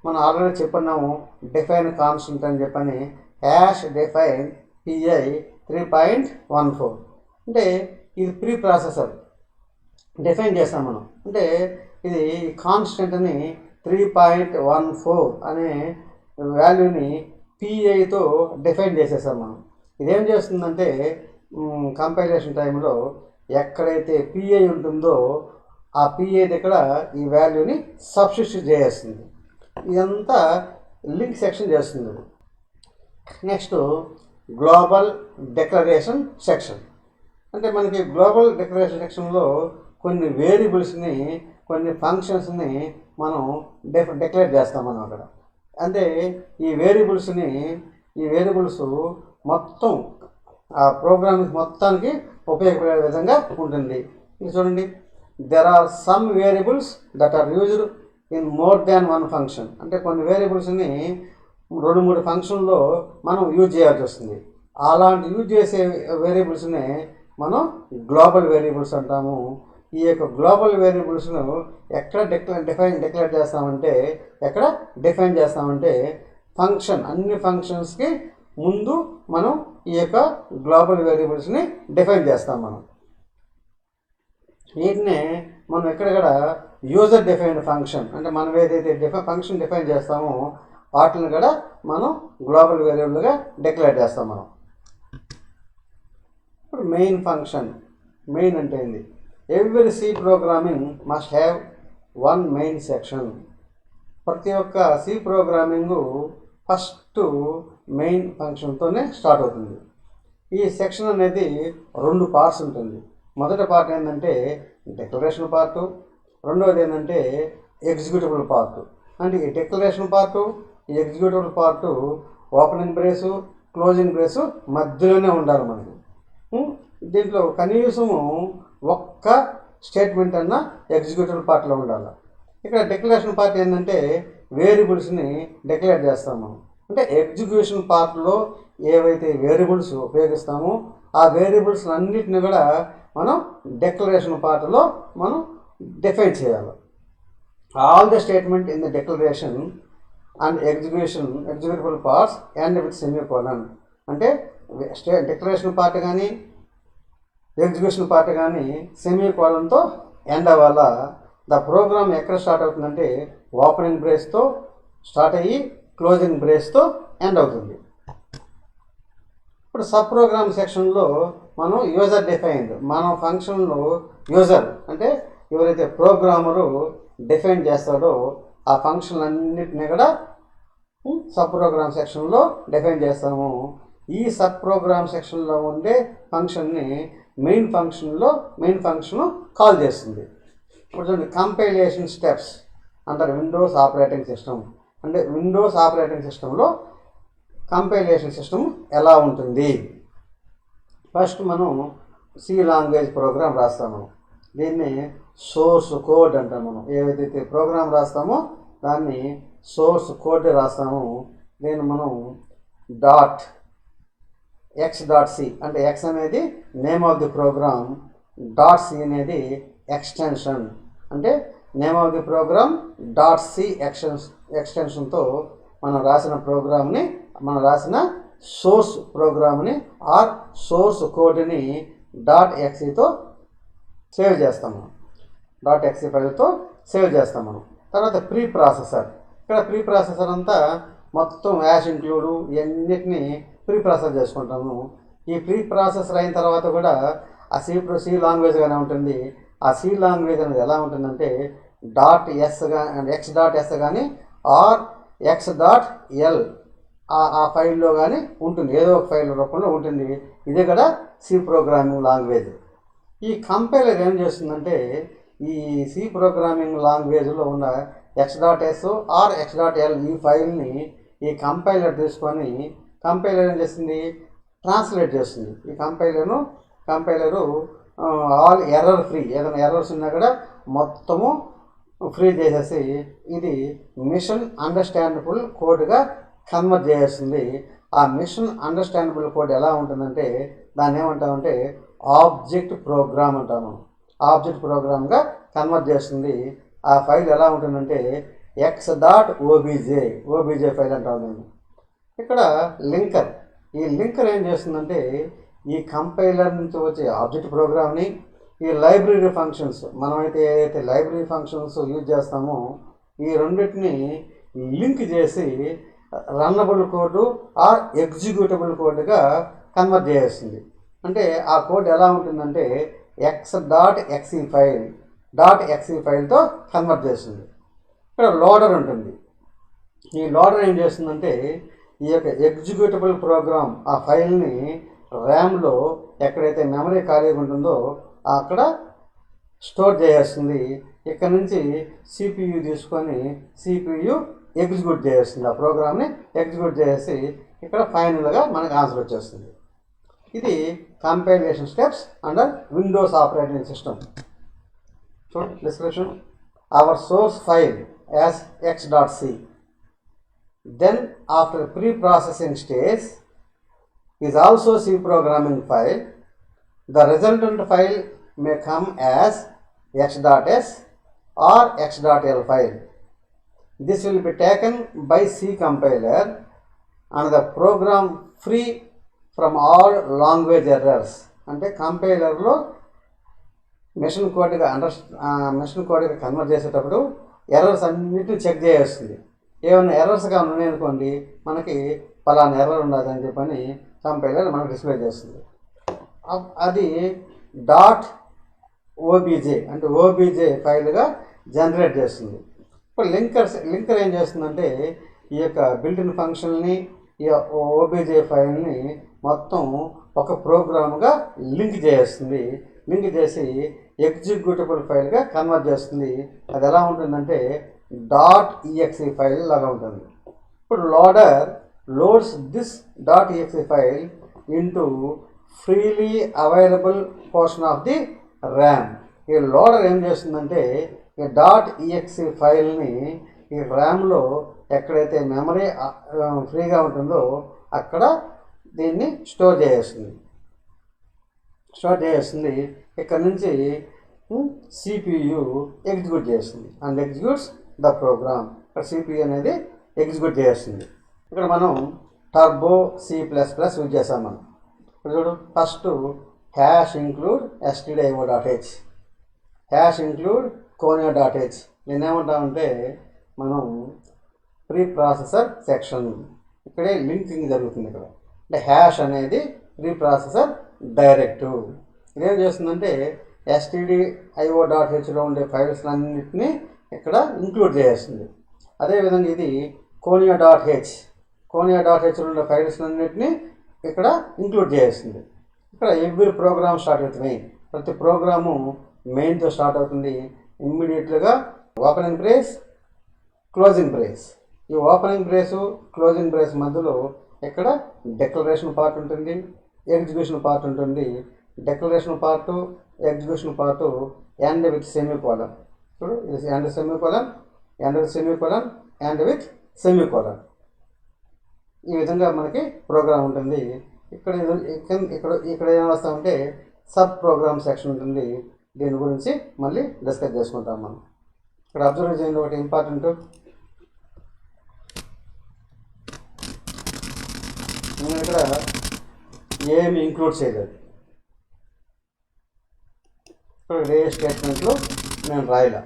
మనం ఆల్రెడీ చెప్పున్నాము డిఫైన్ కాన్స్టెంట్ అని చెప్పని హ్యాష్ డిఫైన్ PI 3.14 అంటే ఇది ప్రీ ప్రాసెసర్ డిఫైన్ చేస్తాం మనం. అంటే ఇది కాన్స్టెంట్ని 3.14 అనే వాల్యూని PIతో డిఫైన్ చేసేసాం మనం. ఇదేం చేస్తుందంటే కంపైలేషన్ టైంలో ఎక్కడైతే PI ఉంటుందో ఆ PI దగ్గర ఈ వాల్యూని సబ్స్టిట్యూట్ చేస్తుంది. ఇదంతా లింక్ సెక్షన్ చేస్తుంది. Next global declaration section. అంటే మనకి గ్లోబల్ డిక్లరేషన్ సెక్షన్లో కొన్ని వేరియబుల్స్ని కొన్ని ఫంక్షన్స్ని మనం డిక్లేర్ చేస్తాం మనం అక్కడ. అంటే ఈ వేరియబుల్స్ మొత్తం ఆ ప్రోగ్రామింగ్ మొత్తానికి ఉపయోగపడే విధంగా ఉంటుంది. ఇది చూడండి, there are some variables that are used in more than one function. అంటే కొన్ని వేరియబుల్స్ని 2-3 ఫంక్షన్లో మనం యూజ్ చేయాల్సి వస్తుంది. అలాంటి యూజ్ చేసే వేరియబుల్స్నే మనం గ్లోబల్ వేరియబుల్స్ అంటాము. ఈ యొక్క గ్లోబల్ వేరియబుల్స్ను ఎక్కడ డిక్లేర్ చేస్తామంటే ఫంక్షన్, అన్ని ఫంక్షన్స్కి ముందు మనం ఈ యొక్క గ్లోబల్ వేరియబుల్స్ని డిఫైన్ చేస్తాం. వీటినే మనం ఎక్కడెక్కడ యూజర్ డిఫైన్డ్ ఫంక్షన్ అంటే మనం ఏదైతే ఫంక్షన్ డిఫైన్ చేస్తామో వాటిని కూడా మనం గ్లోబల్ వేరియబుల్గా డిక్లేర్ చేస్తాం. ఇప్పుడు మెయిన్ ఫంక్షన్. మెయిన్ అంటే ఏంది? Every C programming must have one main section. ప్రతి ఒక్క సి ప్రోగ్రామింగు ఫస్ట్ మెయిన్ ఫంక్షన్తోనే స్టార్ట్ అవుతుంది. ఈ సెక్షన్ అనేది 2 పార్ట్స్ ఉంటుంది. మొదటి పార్ట్ ఏంటంటే డిక్లరేషన్ పార్టు, రెండవది ఏంటంటే ఎగ్జిక్యూటబుల్ పార్టు. అంటే ఈ డిక్లరేషన్ పార్టు, ఈ executable part opening brace, closing బ్రేసు మధ్యలోనే ఉండాలి మనకి. దీంట్లో కనీసము ఒక్క స్టేట్మెంట్ అన్న ఎగ్జిక్యూటబుల్ పార్ట్లో ఉండాలి. ఇక్కడ డిక్లరేషన్ పార్ట్ ఏంటంటే వేరియబుల్స్ని డిక్లేర్ చేస్తాము. అంటే ఎగ్జిక్యూషన్ పార్ట్లో ఏవైతే వేరియబుల్స్ ఉపయోగిస్తామో ఆ వేరియబుల్స్ అన్నిటిని కూడా మనం డిక్లరేషన్ పార్ట్లో మనం డిఫైన్ చేయాలి. All the statement in the declaration and executable parts end with semicolon. అంటే డిక్లరేషన్ పార్ట్ కానీ ఎగ్జిక్యూషన్ పార్ట్ కానీ సెమీకోలన్తో ఎండ్ అవ్వాలా. ద ప్రోగ్రామ్ ఎక్కడ స్టార్ట్ అవుతుందంటే ఓపెనింగ్ బ్రేస్తో స్టార్ట్ అయ్యి క్లోజింగ్ బ్రేస్తో ఎండ్ అవుతుంది. ఇప్పుడు సబ్ ప్రోగ్రామ్ సెక్షన్లో మనం యూజర్ డిఫైన్డ్, మన ఫంక్షన్లో యూజర్ అంటే ఎవరైతే ప్రోగ్రామరు డిఫైన్ చేస్తాడో ఆ ఫంక్షన్ అన్నిటినీ కూడా సబ్ ప్రోగ్రామ్ సెక్షన్లో డిఫైన్ చేస్తాము. ఈ సబ్ ప్రోగ్రామ్ సెక్షన్లో ఉండే ఫంక్షన్ని మెయిన్ ఫంక్షన్ కాల్ చేస్తుంది. ఇప్పుడు చూడండి, కంపైలేషన్ స్టెప్స్ అంటారు విండోస్ ఆపరేటింగ్ సిస్టమ్. అంటే విండోస్ ఆపరేటింగ్ సిస్టంలో కంపైలేషన్ సిస్టమ్ ఎలా ఉంటుంది? ఫస్ట్ మనం సి లాంగ్వేజ్ ప్రోగ్రామ్ రాస్తాము. దీన్ని సోర్స్ కోడ్ అంటాం. మనం ఏదైతే ప్రోగ్రామ్ రాస్తామో దాన్ని సోర్స్ కోడ్ రాస్తాము. దీన్ని మనం .x.c అంటే x అనేది name of the program, .c అనేది ఎక్స్టెన్షన్. అంటే name of the program .c ఎక్స్టెన్షన్తో మనం రాసిన ప్రోగ్రామ్ని, మనం రాసిన సోర్స్ ప్రోగ్రామ్ని ఆర్ సోర్స్ కోడ్ని .xeతో సేవ్ చేస్తాము. .exe ఫైల్తో సేవ్ చేస్తాము. తర్వాత ప్రీ ప్రాసెసర్. ఇక్కడ ప్రీ ప్రాసెసర్ అంతా మొత్తం యాష్ ఇంక్లూడు ఇవన్నిటిని ప్రీ ప్రాసెస్ చేసుకుంటాము. ఈ ప్రీ ప్రాసెసర్ అయిన తర్వాత కూడా ఆ సి లాంగ్వేజ్గానే ఉంటుంది. ఆ సి లాంగ్వేజ్ అనేది ఎలా ఉంటుందంటే .x.s కానీ ఆర్ x.l ఆ ఫైల్లో కానీ ఉంటుంది, ఏదో ఒక ఫైల్ రూపంలో ఉంటుంది. ఇదే కూడా సి ప్రోగ్రామింగ్ లాంగ్వేజ్. ఈ కంపైలర్ ఏం చేస్తుందంటే ఈ సి ప్రోగ్రామింగ్ లాంగ్వేజ్లో ఉన్న x.s ఆర్ x.l ఈ ఫైల్ని ఈ కంపైలర్ తీసుకొని కంపైలర్ ఏం చేస్తుంది, ట్రాన్స్లేట్ చేస్తుంది. ఈ కంపైలరు ఆల్ ఎర్రర్ ఫ్రీ, ఏదైనా ఎర్రర్స్ ఉన్నా కూడా మొత్తము ఫ్రీ చేసేసి ఇది మిషన్ అండర్స్టాండబుల్ కోడ్గా కన్వర్ట్ చేస్తుంది. ఆ మిషన్ అండర్స్టాండబుల్ కోడ్ ఎలా ఉంటుందంటే దాన్ని ఏమంటామంటే ఆబ్జెక్ట్ ప్రోగ్రామ్ అంటాము. ఆబ్జెక్ట్ ప్రోగ్రామ్గా కన్వర్ట్ చేస్తుంది. ఆ ఫైల్ ఎలా ఉంటుందంటే x.obj ఫైల్ అంటాము నేను. ఇక్కడ లింకర్, ఈ లింకర్ ఏం చేస్తుందంటే ఈ కంపైలర్ నుంచి వచ్చే ఆబ్జెక్ట్ ప్రోగ్రామ్ని ఈ లైబ్రరీ ఫంక్షన్స్, మనమైతే ఏదైతే లైబ్రరీ ఫంక్షన్స్ యూజ్ చేస్తామో ఈ రెండింటిని లింక్ చేసి రన్నబుల్ కోడ్ ఆర్ ఎగ్జిక్యూటబుల్ కోడ్గా కన్వర్ట్ చేస్తుంది. అంటే ఆ కోడ్ ఎలా ఉంటుందంటే x.exe ఫైల్తో కన్వర్ట్ చేస్తుంది. ఇక్కడ లోడర్ ఉంటుంది. ఈ లోడర్ ఏం చేస్తుందంటే ఈ యొక్క ఎగ్జిక్యూటబుల్ ప్రోగ్రామ్ ఆ ఫైల్ని ర్యామ్లో ఎక్కడైతే మెమరీ ఖాళీగా ఉంటుందో అక్కడ స్టోర్ చేస్తుంది. ఇక్కడ నుంచి సిపియు తీసుకొని సిపియు ఎగ్జిక్యూట్ చేస్తుంది. ఆ ప్రోగ్రామ్ని ఎగ్జిక్యూట్ చేసి ఇక్కడ ఫైనల్గా మనకు ఆన్సర్ వచ్చేస్తుంది. ఇది compilation steps under Windows operating system. చూడండి description. Our source file as x.c. then after pre-processing stage is also C programming file. The resultant file may come as x.s or x.l file. This will be taken by C compiler and the program free from all language errors. అంటే కంపైలర్లో machine కోడ్గా convert చేసేటప్పుడు errors అన్నిటిని check చేస్తుంది. ఏమైనా ఎర్రర్స్గా ఉన్నాయి అనుకోండి, మనకి పలానా error ఉండదని చెప్పని కంపైలర్ మనకు డిస్ప్లే చేస్తుంది. అది .obj అంటే ఓబీజే ఫైల్గా జనరేట్ చేస్తుంది. ఇప్పుడు లింకర్ ఏం చేస్తుందంటే ఈ యొక్క బిల్ట్-ఇన్ ఫంక్షన్ని, ఈ ఓబీజే ఫైల్ని మొత్తం ఒక ప్రోగ్రామ్గా లింక్ చేస్తుంది. లింక్ చేసి ఎగ్జిక్యూటబుల్ ఫైల్గా కన్వర్ట్ చేస్తుంది. అది ఎలా ఉంటుందంటే .exe ఫైల్ లాగా ఉంటుంది. ఇప్పుడు loader loads this .exe file into freely available portion of the RAM. ఈ లోడర్ ఏం చేస్తుందంటే ఈ .exe ఫైల్ని ఈ ర్యామ్లో ఎక్కడైతే మెమరీ ఫ్రీగా ఉంటుందో అక్కడ దీన్ని స్టోర్ చేస్తుంది. ఇక్కడ నుంచి CPU ఎగ్జిక్యూట్ చేస్తుంది అండ్ ఎగ్జిక్యూట్స్ ద ప్రోగ్రామ్. ఇక్కడ CPU అనేది ఎగ్జిక్యూట్ చేస్తుంది. ఇక్కడ మనం టర్బో C++ యూజ్ చేసాం. మనం ఇక్కడ చూడు, first #include stdio.h, #include conio.h. నేనేమంటామంటే మనం ప్రీ ప్రాసెసర్ సెక్షన్, ఇక్కడే లింకింగ్ జరుగుతుంది. ఇక్కడ అంటే హ్యాష్ అనేది ప్రీ ప్రాసెసర్ డైరెక్టివ్. ఇదేం చేస్తుందంటే stdio.hలో ఉండే ఫైల్స్ అన్నింటినీ ఇక్కడ ఇంక్లూడ్ చేస్తుంది. అదేవిధంగా ఇది conio.hలో ఉండే ఫైల్స్ అన్నింటినీ ఇక్కడ ఇంక్లూడ్ చేస్తుంది. ఇక్కడ every program start with main, ప్రతి ప్రోగ్రాము మెయిన్తో స్టార్ట్ అవుతుంది. ఇమ్మీడియట్గా ఓపెనింగ్ బ్రేస్, క్లోజింగ్ బ్రేస్. ఈ ఓపెనింగ్ బ్రేసు, క్లోజింగ్ బ్రేస్ మధ్యలో ఇక్కడ డిక్లరేషన్ పార్ట్ ఉంటుంది, ఎగ్జిక్యూషన్ పార్ట్ ఉంటుంది. Declaration part, execution part end with semicolon. చూడు, ఇది end semicolon, end with semicolon, end with semicolon. ఈ విధంగా మనకి ప్రోగ్రామ్ ఉంటుంది. ఇక్కడ ఇక్కడ ఏం వస్తామంటే సబ్ ప్రోగ్రామ్ సెక్షన్ ఉంటుంది. దీని గురించి మళ్ళీ డిస్కస్ చేసుకుంటాం మనం. ఇక్కడ అబ్జర్వ్ చేయండి, ఒకటి ఇంపార్టెంట్. నేను ఇక్కడ ఏమి ఇంక్లూడ్ చేయలేదు. ఇక్కడ ఏ స్టేట్మెంట్లో నేను రాయలా.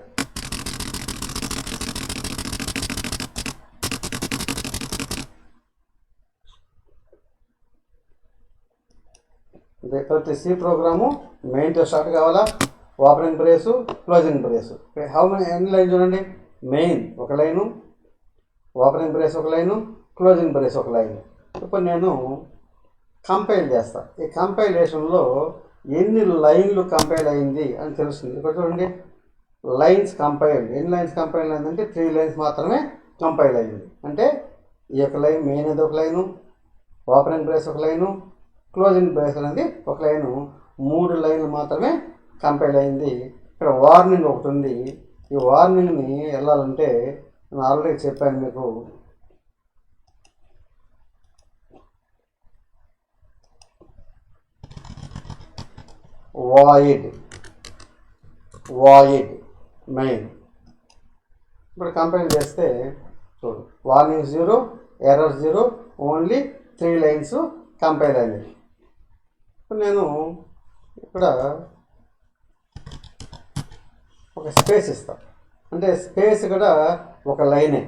ప్రతి సి ప్రోగ్రాము మెయిన్తో స్టార్ట్ కావాలా, ఓపెనింగ్ బ్రేసు, క్లోజింగ్ బ్రేసు. ఎన్ని లైన్ చూడండి, మెయిన్ ఒక లైను, ఓపెనింగ్ బ్రేస్ ఒక లైను, క్లోజింగ్ బ్రేస్ ఒక లైను. ఇప్పుడు నేను కంపైల్ చేస్తాను. ఈ కంపైలేషన్లో ఎన్ని లైన్లు కంపైల్ అయింది అని తెలుస్తుంది. ఇక్కడ చూడండి, లైన్స్ కంపైల్. ఎన్ని లైన్స్ కంపైల్ అయిందంటే 3 లైన్స్ మాత్రమే కంపైల్ అయింది. అంటే ఈ యొక్క లైన్ మెయిన్ అనేది ఒక లైను, ఓపెనింగ్ బ్రేస్ ఒక లైను, క్లోజింగ్ బ్రేస్ అనేది ఒక లైను. 3 లైన్లు మాత్రమే కంపైల్ అయింది. ఇక్కడ వార్నింగ్ ఒకటి ఉంది. ఈ వార్నింగ్ని వెళ్ళాలంటే నేను ఆల్రెడీ చెప్పాను మీకు. Void main. ఇప్పుడు కంపైల్ చేస్తే చూడు, warning 0, error 0, only 3 lines compile అయినాయి. ఇప్పుడు నేను ఇక్కడ ఒక స్పేస్ ఇస్తాను. అంటే స్పేస్ కూడా ఒక లైనే.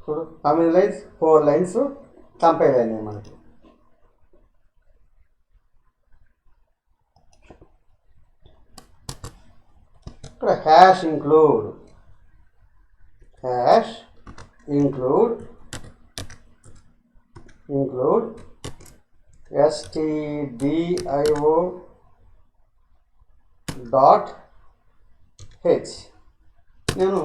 చూడు, how many lines? 4 lines compile అయినాయి మనకి. ఇక్కడ హ్యాష్ ఇంక్లూడ్ stdio.h. నేను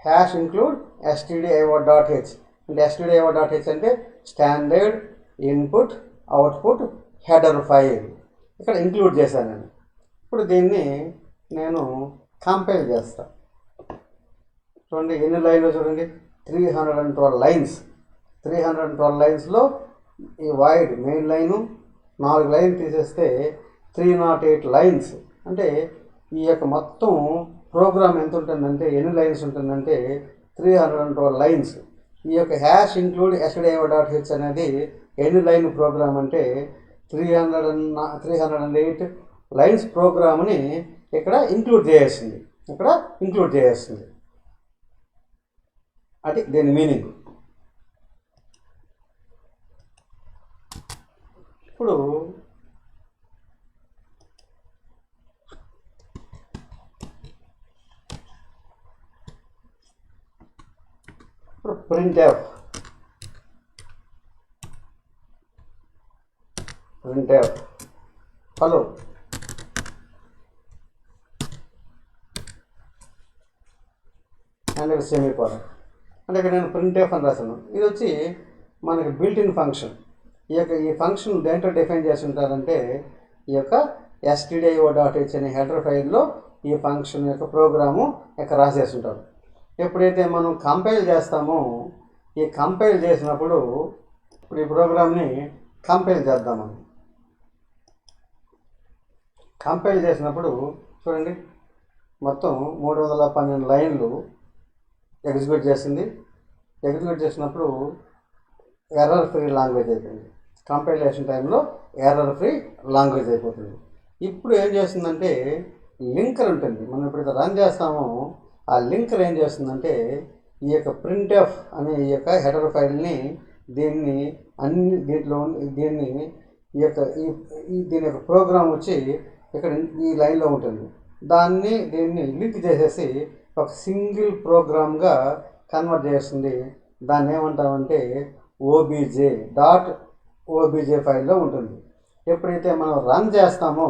హ్యాష్ ఇంక్లూడ్ stdio.h అంటే stdio.h అంటే standard input output header file. ఇక్కడ ఇంక్లూడ్ చేశాను నేను. ఇప్పుడు దీన్ని నేను కంపైల్ చేస్తాను. చూడండి ఎన్ని లైన్లో చూడండి 312 లైన్స్. 312 లైన్స్లో ఈ వైడ్ మెయిన్ లైను 4 లైన్ తీసేస్తే 308 లైన్స్. అంటే ఈ యొక్క మొత్తం ప్రోగ్రామ్ ఎంత ఉంటుందంటే ఎన్ని లైన్స్ ఉంటుందంటే 312 లైన్స్. ఈ యొక్క హ్యాష్ ఇంక్లూడ్ stdio.h అనేది ఎన్ని లైన్ ప్రోగ్రామ్ అంటే 308 లైన్స్ ప్రోగ్రామ్ని ఇక్కడ ఇంక్లూడ్ చేస్తుంది. అది దీని మీనింగ్. ఇప్పుడు printf హలో అండ్ సెమీకోలన్. అంటే ఇక్కడ నేను printf అని రాశాను. ఇది వచ్చి మనకి బిల్ట్ ఇన్ ఫంక్షన్. ఈ ఫంక్షన్ దేంట్లో డిఫైన్ చేసి ఉంటారంటే ఈ యొక్క stdio.h అనే హెడర్ ఫైల్లో ఈ ఫంక్షన్ యొక్క ప్రోగ్రాము ఇక్కడ రాసేసి ఉంటారు. ఎప్పుడైతే మనం కంపైల్ చేస్తామో ఈ కంపైల్ చేసినప్పుడు ఇప్పుడు ఈ ప్రోగ్రామ్ని కంపైల్ చేద్దామని కంపైల్ చేసినప్పుడు చూడండి మొత్తం 312 లైన్లు ఎగ్జిక్యూట్ చేసింది. ఎగ్జిక్యూట్ చేసినప్పుడు ఎర్రర్ ఫ్రీ లాంగ్వేజ్ అయిపోయింది. కంపైలేషన్ టైంలో ఎర్రర్ ఫ్రీ లాంగ్వేజ్ అయిపోతుంది. ఇప్పుడు ఏం చేస్తుందంటే లింకర్ ఉంటుంది. మనం ఎప్పుడైతే రన్ చేస్తామో ఆ లింకర్ ఏం చేస్తుందంటే ఈ యొక్క printf అనే ఈ యొక్క హెడర్ ఫైల్ని దీన్ని దీని యొక్క ప్రోగ్రామ్ వచ్చి ఇక్కడ ఈ లైన్లో ఉంటుంది. దీన్ని లింక్ చేసేసి ఒక సింగిల్ ప్రోగ్రామ్గా కన్వర్ట్ చేస్తుంది. దాన్ని ఏమంటామంటే obj ఫైల్లో ఉంటుంది. ఎప్పుడైతే మనం రన్ చేస్తామో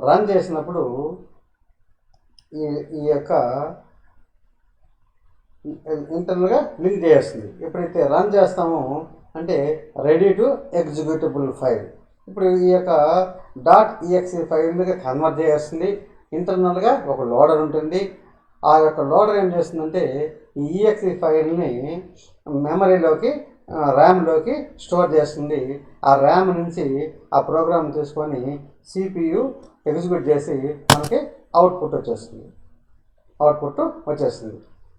రన్ చేసినప్పుడు ఈ యొక్క ఇంటర్నల్గా లింక్ చేస్తుంది. ఎప్పుడైతే రన్ చేస్తామో అంటే రెడీ టు ఎగ్జిక్యూటబుల్ ఫైల్. ఇప్పుడు ఈ యొక్క .exe ఫైల్గా కన్వర్ట్ చేస్తుంది. ఇంటర్నల్గా ఒక లోడర్ ఉంటుంది. ఆ యొక్క లోడర్ ఏం చేస్తుందంటే ఈ exe ఫైల్ని మెమరీలోకి ర్యామ్లోకి స్టోర్ చేస్తుంది. ఆ ర్యామ్ నుంచి ఆ ప్రోగ్రామ్ తీసుకొని CPU ఎగ్జిక్యూట్ చేసి మనకి అవుట్పుట్ వచ్చేస్తుంది.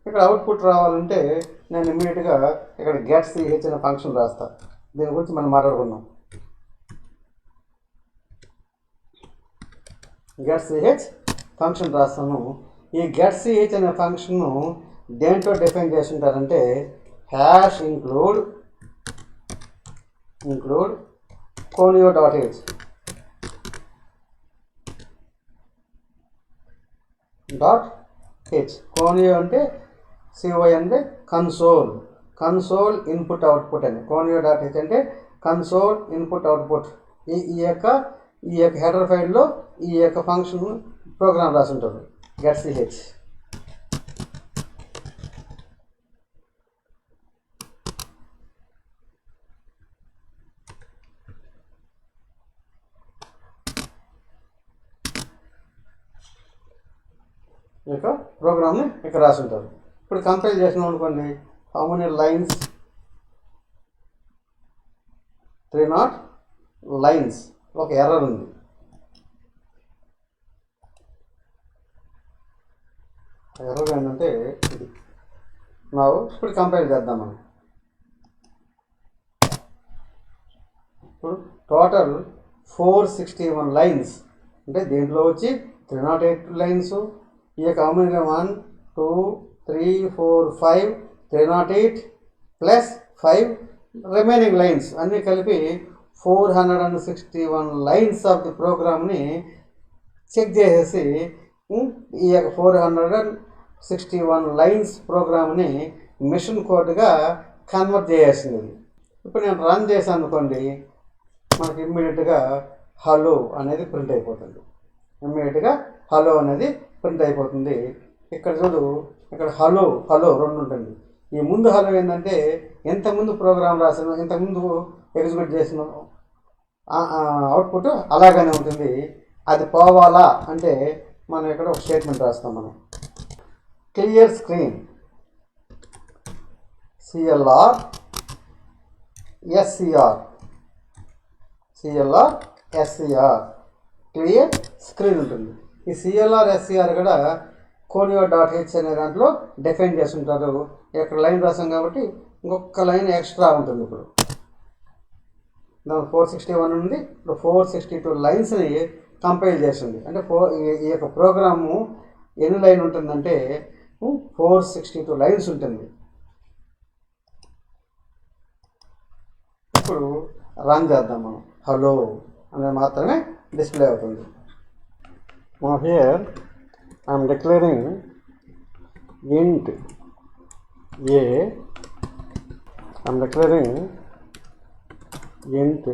ఇక్కడ అవుట్పుట్ రావాలంటే నేను ఇమ్మీడియట్గా ఇక్కడ getch అనే ఫంక్షన్ రాస్తాను. దీని గురించి మనం మాట్లాడుకున్నాం. getch ఫంక్షన్ రాస్తాను. ఈ getch అనే ఫంక్షన్ను దేంట్లో డిఫైన్ చేసి ఉంటారంటే హ్యాష్ ఇంక్లూడ్ conio.h conio అంటే CON అంటే కన్సోల్ ఇన్పుట్ అవుట్పుట్ అని. conio.h అంటే కన్సోల్ ఇన్పుట్ అవుట్పుట్. ఈ యొక్క హెడర్ ఫైల్లో ఈ యొక్క ఫంక్షన్ ప్రోగ్రామ్ రాసి ఉంటుంది getch. ఈ యొక్క ప్రోగ్రామ్ని ఇక్కడ రాసి ఉంటారు. ఇప్పుడు కంపైల్ చేసినాం అనుకోండి, హౌ మెనీ లైన్స్ 308 లైన్స్. ఒక ఎర్రర్ ఉంది. ఎర్రర్ ఏంటంటే ఇది. ఇప్పుడు కంపైల్ చేద్దాం మనం. ఇప్పుడు టోటల్ 461 లైన్స్. అంటే దీంట్లో వచ్చి 308 లైన్స్. ఈ యొక్క how many 1 2 3 4 5 308 plus 5 remaining lines అన్నీ కలిపి 461 లైన్స్ ఆఫ్ ది ప్రోగ్రామ్ని చెక్ చేసేసి ఈ యొక్క 461 లైన్స్ ప్రోగ్రామ్ని మిషన్ కోడ్గా కన్వర్ట్ చేసేసింది. ఇప్పుడు నేను రన్ చేశాను అనుకోండి, మనకి ఇమ్మీడియట్గా హలో అనేది ప్రింట్ అయిపోతుంది. ఇక్కడ చూడు, ఇక్కడ హలో 2 ఉంటుంది. ఈ ముందు హలో ఏంటంటే ఎంతమంది ప్రోగ్రామ్ రాసాను, ఇంతకుముందు ఎగ్జిక్యూట్ చేసిన అవుట్పుట్ అలాగనే ఉంటుంది. అది పోవాలా అంటే మనం ఇక్కడ ఒక స్టేట్మెంట్ రాస్తాం. మనం clear screen CLR SCR CLR SCR clear screen ఉంటుంది. ఈ CLR SCR కూడా conio.h అనే దాంట్లో డిఫైన్ చేస్తుంటారు. ఇక్కడ లైన్ రాసాం కాబట్టి ఇంకొక లైన్ ఎక్స్ట్రా ఉంటుంది. ఇప్పుడు దాని 461 ఉంది, ఇప్పుడు 462 లైన్స్ని కంపైల్ చేస్తుంది. అంటే ఈ యొక్క ప్రోగ్రాము ఎన్ని లైన్ ఉంటుందంటే 462 లైన్స్ ఉంటుంది. ఇప్పుడు రన్ చేద్దాం మనం. హలో అనేది మాత్రమే డిస్ప్లే అవుతుంది. Here I'm declaring int a, I'm declaring int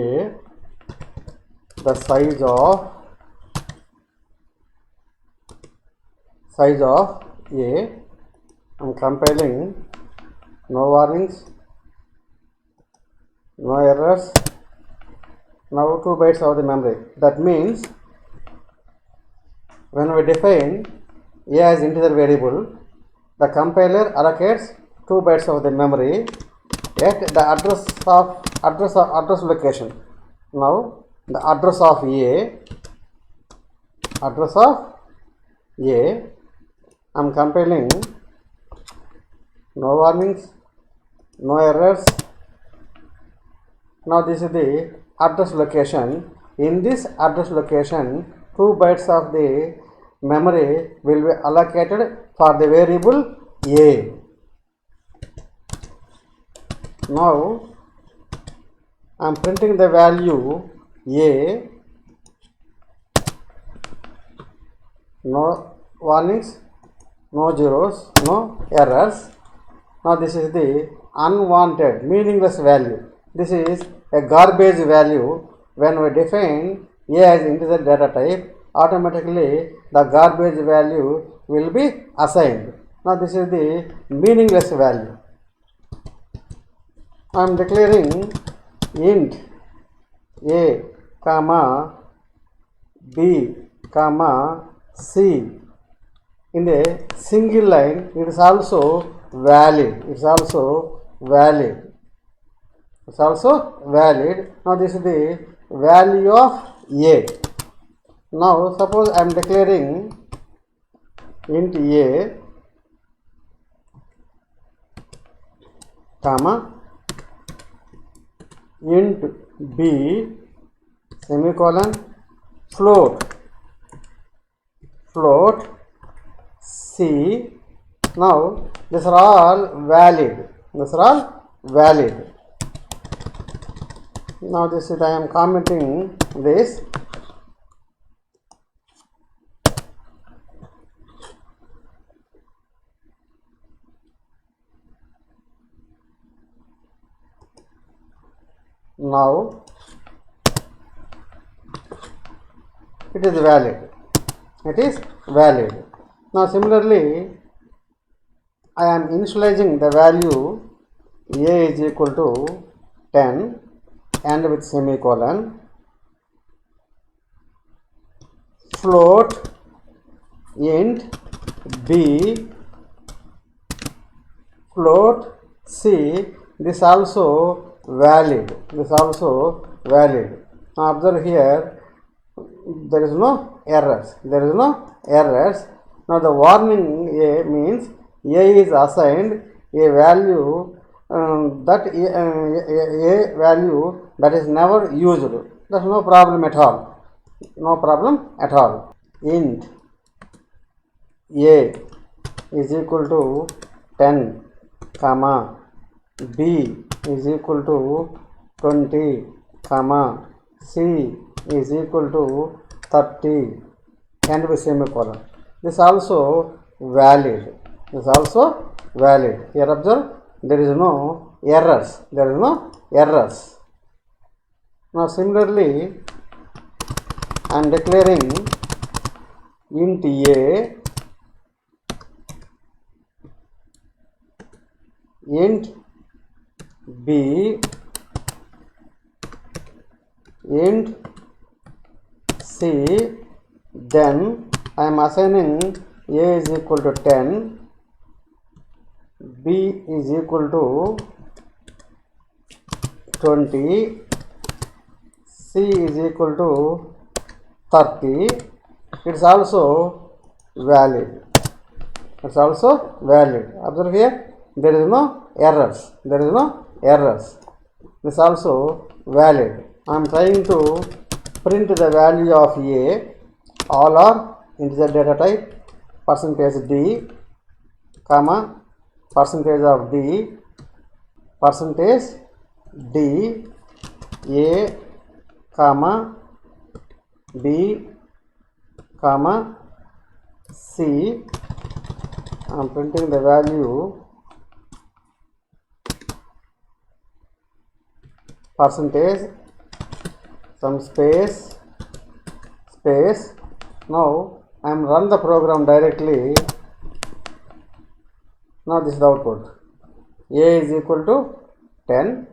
a the size of a. I'm compiling, no warnings, no errors. Now 2 bytes of the memory. That means when we define a as integer variable, the compiler allocates 2 bytes of the memory at the address location. Now the address of a, I'm compiling, no warnings, no errors. Now this is the address location. In this address location 2 bytes of the memory will be allocated for the variable a. Now I am printing the value a, no warnings, no zeros, no errors. Now this is the unwanted, meaningless value. This is a garbage value. When we define a as integer data type, automatically the garbage value will be assigned. Now this is the meaningless value. I am declaring int a comma b comma c in a single line. It is also valid. It's also valid. Now this is the value of a. Now suppose I am declaring int a comma int b semicolon float c. Now these are all valid. Now this is, I am commenting this. Now it is valid. Now similarly I am initializing the value a is equal to 10 and with semicolon, float int b float c. This also valid. Now observe here, there is no errors. Now the warning a means a is assigned a value that a value that is never used. There is no problem at all. Int a is equal to 10 comma b is equal to 20 comma c is equal to 30 and with semicolon. This also valid. Here observe, there is no errors. Now similarly I am declaring int a int b int c. Then I am assigning a is equal to 10 B is equal to 20, C is equal to 30, it's also valid. It's also valid. Observe here, there is no errors. There is no errors. This also valid. I am trying to print the value of A. All are integer data type. Percentage D, comma, percentage of D, percentage D, A, comma, B, comma, C. I am printing the value percentage, some space. Now I am run the program directly. Now this is the output. A is equal to 10,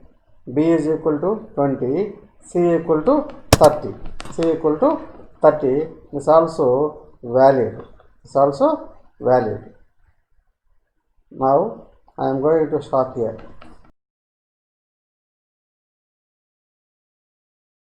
B is equal to 20, C equal to 30. C equal to 30 is also valid. It's also valid. Now I am going to stop here.